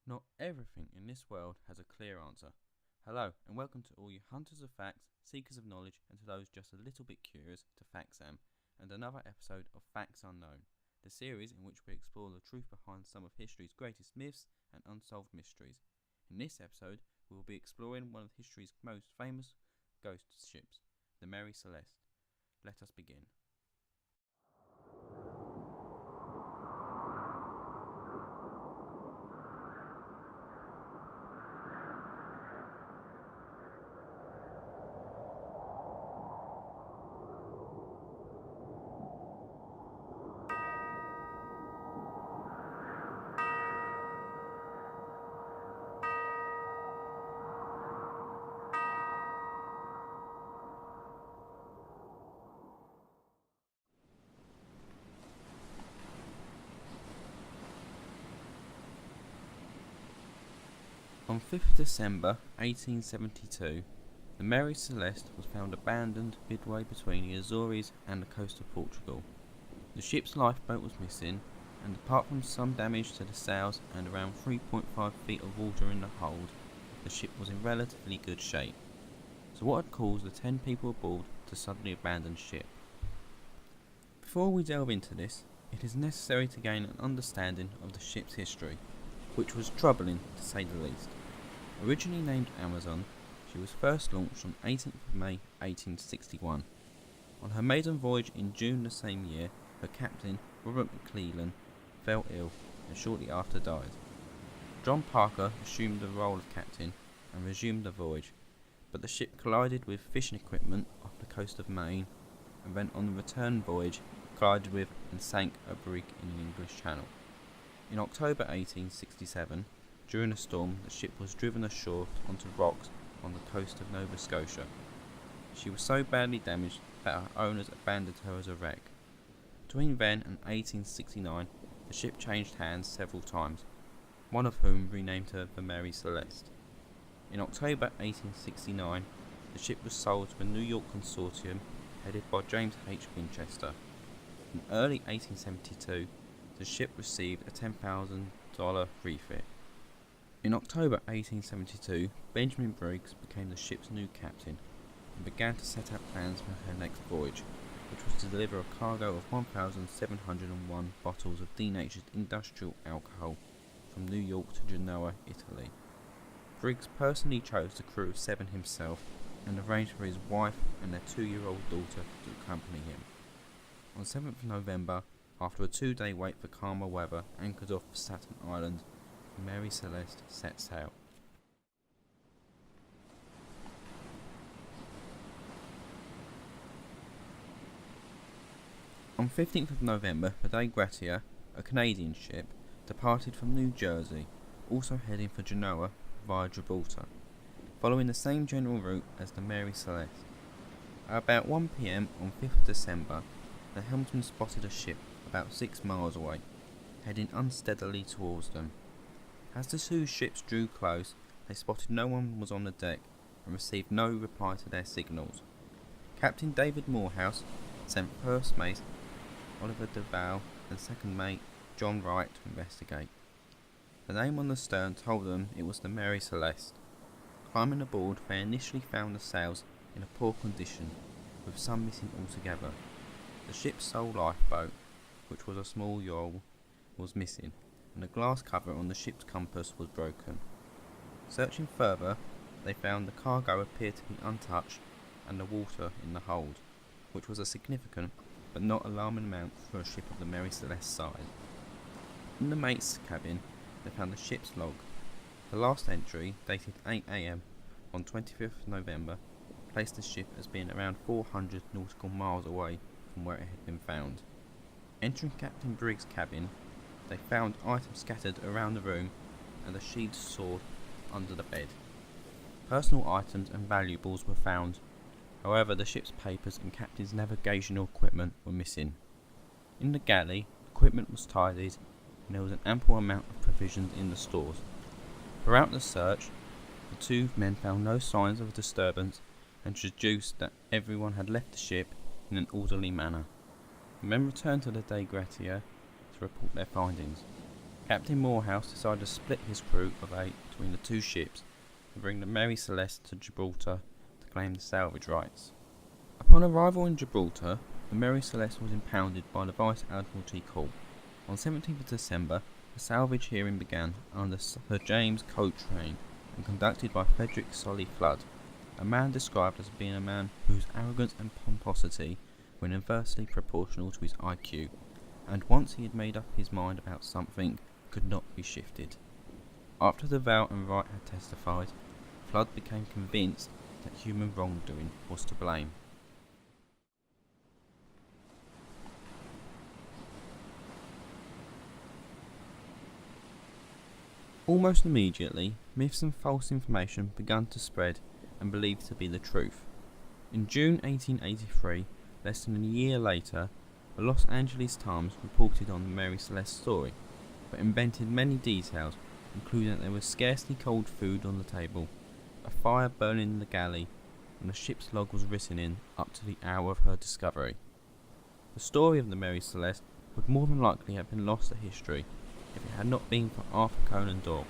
Not everything in this world has a clear answer. Hello, and welcome to all you hunters of facts, seekers of knowledge, and to those just a little bit curious to Factsam, and another episode of Facts Unknown, the series in which we explore the truth behind some of history's greatest myths and unsolved mysteries. In this episode, we will be exploring one of history's most famous ghost ships, the Mary Celeste. Let us begin. On 5th December 1872, the Mary Celeste was found abandoned midway between the Azores and the coast of Portugal. The ship's lifeboat was missing, and apart from some damage to the sails and around 3.5 feet of water in the hold, the ship was in relatively good shape. So what had caused the 10 people aboard to suddenly abandon ship? Before we delve into this, it is necessary to gain an understanding of the ship's history, which was troubling to say the least. Originally named Amazon, she was first launched on 18th of May 1861. On her maiden voyage in June the same year, her captain, Robert McClellan, fell ill and shortly after died. John Parker assumed the role of captain and resumed the voyage, but the ship collided with fishing equipment off the coast of Maine, and then on the return voyage collided with and sank a brig in the English Channel. In October 1867, during a storm, the ship was driven ashore onto rocks on the coast of Nova Scotia. She was so badly damaged that her owners abandoned her as a wreck. Between then and 1869, the ship changed hands several times, one of whom renamed her the Mary Celeste. In October 1869, the ship was sold to a New York consortium headed by James H. Winchester. In early 1872, the ship received a $10,000 refit. In October 1872, Benjamin Briggs became the ship's new captain and began to set out plans for her next voyage, which was to deliver a cargo of 1,701 bottles of denatured industrial alcohol from New York to Genoa, Italy. Briggs personally chose the crew of 7 himself and arranged for his wife and their 2-year-old daughter to accompany him. On 7th November, after a 2-day wait for calmer weather, anchored off Staten Island, Mary Celeste set sail. On 15th of November, the Dei Gratia, a Canadian ship, departed from New Jersey, also heading for Genoa via Gibraltar, following the same general route as the Mary Celeste. At about 1 p.m. on 5th of December, the helmsman spotted a ship about 6 miles away, heading unsteadily towards them. As the 2 ships drew close, they spotted no one was on the deck and received no reply to their signals. Captain David Morehouse sent first mate Oliver Duval and second mate John Wright to investigate. The name on the stern told them it was the Mary Celeste. Climbing aboard, they initially found the sails in a poor condition, with some missing altogether. The ship's sole lifeboat, which was a small yawl, was missing, and the glass cover on the ship's compass was broken. Searching further, they found the cargo appeared to be untouched and the water in the hold, which was a significant but not alarming amount for a ship of the Mary Celeste's size. In the mate's cabin, they found the ship's log. The last entry, dated 8 a.m. on 25th November, placed the ship as being around 400 nautical miles away from where it had been found. Entering Captain Briggs' cabin, they found items scattered around the room and a sheathed sword under the bed. Personal items and valuables were found, however the ship's papers and captain's navigational equipment were missing. In the galley, equipment was tidied and there was an ample amount of provisions in the stores. Throughout the search, the 2 men found no signs of a disturbance and deduced that everyone had left the ship in an orderly manner. The men returned to the Dei Gratia to report their findings. Captain Morehouse decided to split his crew of 8 between the two ships and bring the Mary Celeste to Gibraltar to claim the salvage rights. Upon arrival in Gibraltar, the Mary Celeste was impounded by the Vice Admiralty Court. On 17th of December, the salvage hearing began under Sir James Coachrain and conducted by Frederick Solly Flood, a man described as being a man whose arrogance and pomposity were inversely proportional to his IQ, and once he had made up his mind about something, could not be shifted. After the Val and Wright had testified, Flood became convinced that human wrongdoing was to blame. Almost immediately, myths and false information began to spread and believed to be the truth. In June 1883, less than a year later, the Los Angeles Times reported on the Mary Celeste story, but invented many details, including that there was scarcely cold food on the table, a fire burning in the galley, and the ship's log was written in up to the hour of her discovery. The story of the Mary Celeste would more than likely have been lost to history if it had not been for Arthur Conan Doyle.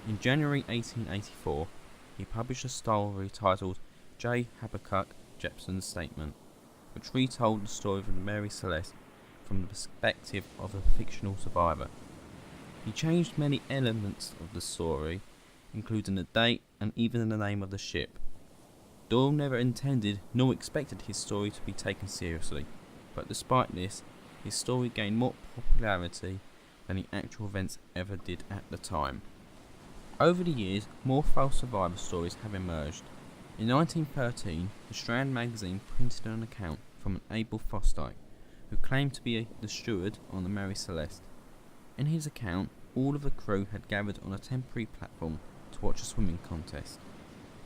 In January 1884, he published a story titled J. Habakkuk Jepson's Statement, which retold the story of the Mary Celeste from the perspective of a fictional survivor. He changed many elements of the story, including the date and even the name of the ship. Doyle never intended nor expected his story to be taken seriously, but despite this, his story gained more popularity than the actual events ever did at the time. Over the years, more false survivor stories have emerged. In 1913, the Strand magazine printed an account from an Abel Fosdyke, who claimed to be the steward on the Mary Celeste. In his account, all of the crew had gathered on a temporary platform to watch a swimming contest.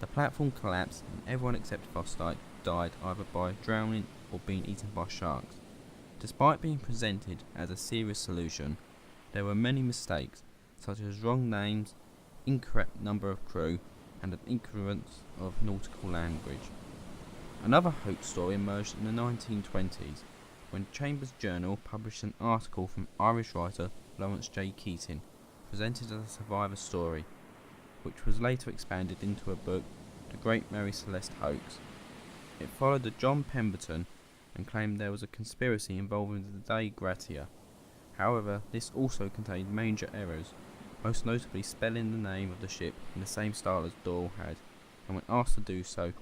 The platform collapsed and everyone except Fosdyke died either by drowning or being eaten by sharks. Despite being presented as a serious solution, there were many mistakes, such as wrong names, incorrect number of crew, and an ignorance of nautical language. Another hoax story emerged in the 1920s, when Chambers Journal published an article from Irish writer Lawrence J. Keating, presented as a survivor story, which was later expanded into a book, The Great Mary Celeste Hoax. It followed the John Pemberton and claimed there was a conspiracy involving the Dei Gratia. However, this also contained major errors, most notably spelling the name of the ship in the same style as Doyle had, and when asked to do so,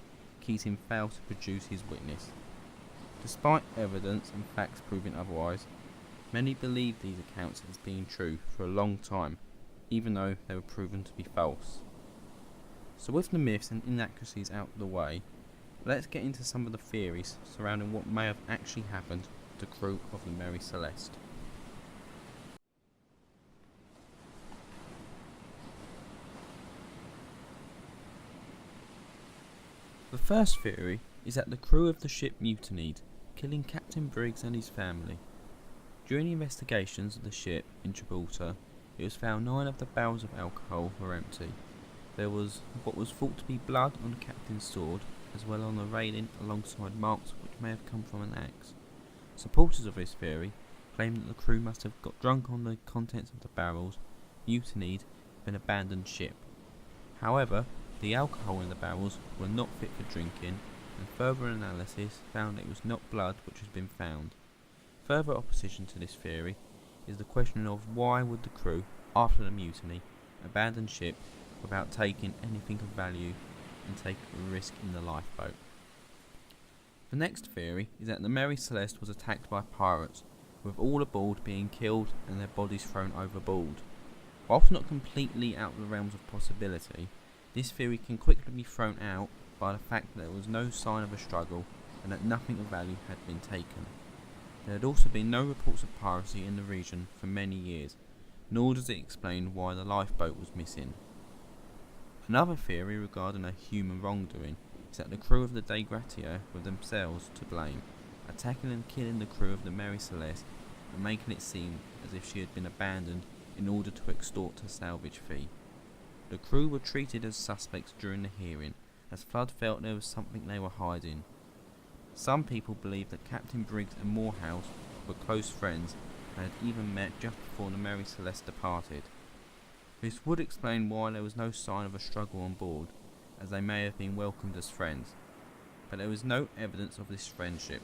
Keating failed to produce his witness. Despite evidence and facts proving otherwise, many believed these accounts as being true for a long time, even though they were proven to be false. So with the myths and inaccuracies out of the way, let's get into some of the theories surrounding what may have actually happened to the crew of the Mary Celeste. The first theory is that the crew of the ship mutinied, killing Captain Briggs and his family. During the investigations of the ship in Gibraltar, it was found 9 of the barrels of alcohol were empty. There was what was thought to be blood on the captain's sword, as well on the railing alongside marks which may have come from an axe. Supporters of this theory claim that the crew must have got drunk on the contents of the barrels, mutinied, and abandoned ship. However, the alcohol in the barrels were not fit for drinking, and further analysis found it was not blood which has been found. Further opposition to this theory is the question of why would the crew, after the mutiny, abandon ship without taking anything of value and take a risk in the lifeboat. The next theory is that the Mary Celeste was attacked by pirates, with all aboard being killed and their bodies thrown overboard. Whilst not completely out of the realms of possibility, this theory can quickly be thrown out by the fact that there was no sign of a struggle and that nothing of value had been taken. There had also been no reports of piracy in the region for many years, nor does it explain why the lifeboat was missing. Another theory regarding a human wrongdoing is that the crew of the Dei Gratia were themselves to blame, attacking and killing the crew of the Mary Celeste and making it seem as if she had been abandoned in order to extort a salvage fee. The crew were treated as suspects during the hearing, as Flood felt there was something they were hiding. Some people believe that Captain Briggs and Morehouse were close friends and had even met just before the Mary Celeste departed. This would explain why there was no sign of a struggle on board, as they may have been welcomed as friends, but there was no evidence of this friendship.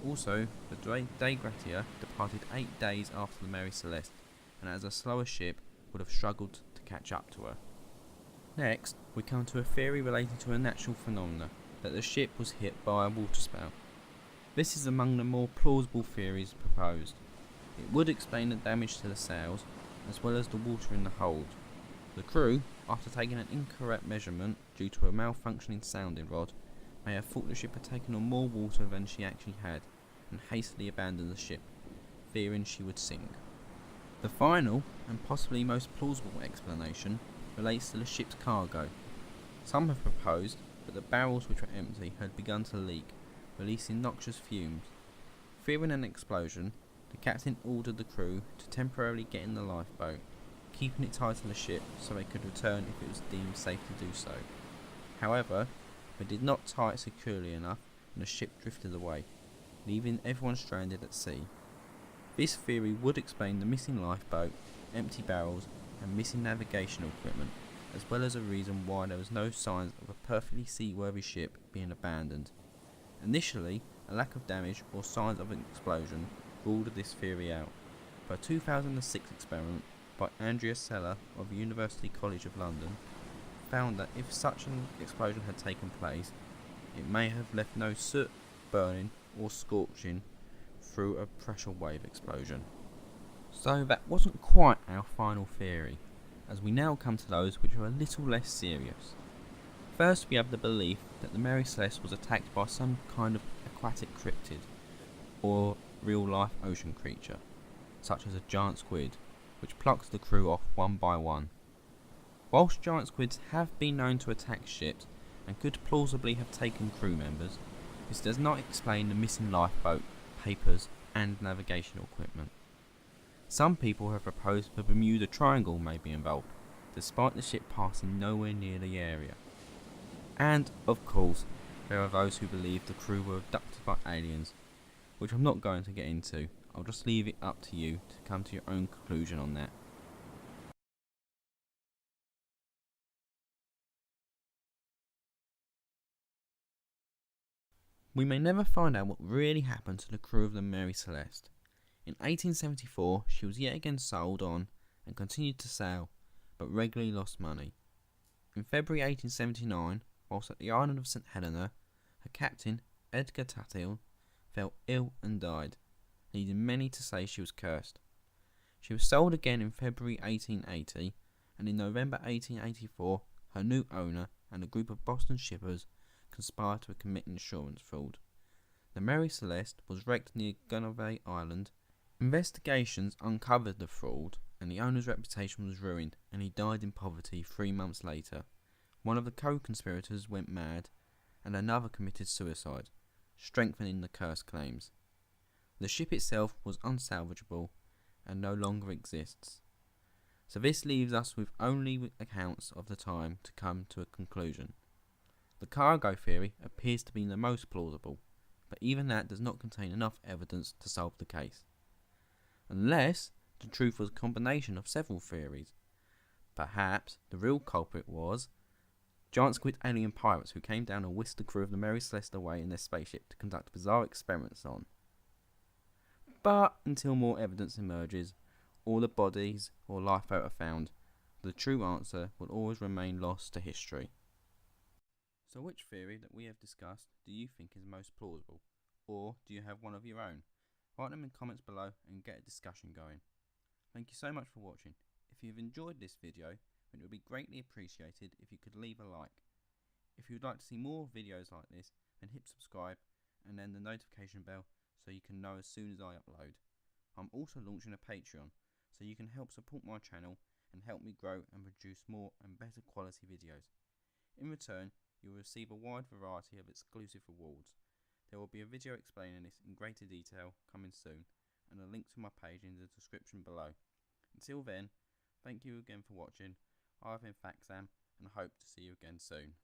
Also, the Dei Gratia departed 8 days after the Mary Celeste, and as a slower ship would have struggled to catch up to her. Next, we come to a theory relating to a natural phenomena, that the ship was hit by a waterspout. This is among the more plausible theories proposed. It would explain the damage to the sails, as well as the water in the hold. The crew, after taking an incorrect measurement due to a malfunctioning sounding rod, may have thought the ship had taken on more water than she actually had, and hastily abandoned the ship, fearing she would sink. The final, and possibly most plausible explanation, relates to the ship's cargo. Some have proposed that the barrels which were empty had begun to leak, releasing noxious fumes. Fearing an explosion, the captain ordered the crew to temporarily get in the lifeboat, keeping it tied to the ship so they could return if it was deemed safe to do so. However, they did not tie it securely enough and the ship drifted away, leaving everyone stranded at sea. This theory would explain the missing lifeboat, empty barrels, and missing navigational equipment, as well as a reason why there was no signs of a perfectly seaworthy ship being abandoned. Initially, a lack of damage or signs of an explosion ruled this theory out, but a 2006 experiment by Andrea Seller of University College of London found that if such an explosion had taken place, it may have left no soot, burning, or scorching through a pressure wave explosion. So that wasn't quite our final theory, as we now come to those which are a little less serious. First, we have the belief that the Mary Celeste was attacked by some kind of aquatic cryptid, or real-life ocean creature, such as a giant squid, which plucks the crew off one by one. Whilst giant squids have been known to attack ships, and could plausibly have taken crew members, this does not explain the missing lifeboat, papers, and navigational equipment. Some people have proposed the Bermuda Triangle may be involved, despite the ship passing nowhere near the area. And, of course, there are those who believe the crew were abducted by aliens, which I'm not going to get into. I'll just leave it up to you to come to your own conclusion on that. We may never find out what really happened to the crew of the Mary Celeste. In 1874, she was yet again sold on and continued to sail, but regularly lost money. In February 1879, whilst at the island of St Helena, her captain, Edgar Tuthill, fell ill and died, leading many to say she was cursed. She was sold again in February 1880, and in November 1884, her new owner and a group of Boston shippers conspired to commit insurance fraud. The Mary Celeste was wrecked near Gunavay Island. Investigations uncovered the fraud, and the owner's reputation was ruined, and he died in poverty 3 months later. One of the co-conspirators went mad, and another committed suicide, strengthening the curse claims. The ship itself was unsalvageable, and no longer exists. So this leaves us with only accounts of the time to come to a conclusion. The cargo theory appears to be the most plausible, but even that does not contain enough evidence to solve the case. Unless the truth was a combination of several theories. Perhaps the real culprit was giant squid alien pirates who came down and whisked the crew of the Mary Celeste away in their spaceship to conduct bizarre experiments on. But until more evidence emerges, or the bodies or lifeboat are found, the true answer will always remain lost to history. So which theory that we have discussed do you think is most plausible? Or do you have one of your own? Write them in comments below and get a discussion going. Thank you so much for watching. If you've enjoyed this video, then it would be greatly appreciated if you could leave a like. If you would like to see more videos like this, then hit subscribe and then the notification bell so you can know as soon as I upload. I'm also launching a Patreon, so you can help support my channel and help me grow and produce more and better quality videos. In return, you will receive a wide variety of exclusive rewards. There will be a video explaining this in greater detail coming soon, and a link to my page in the description below. Until then, thank you again for watching. I've been Faxam, and hope to see you again soon.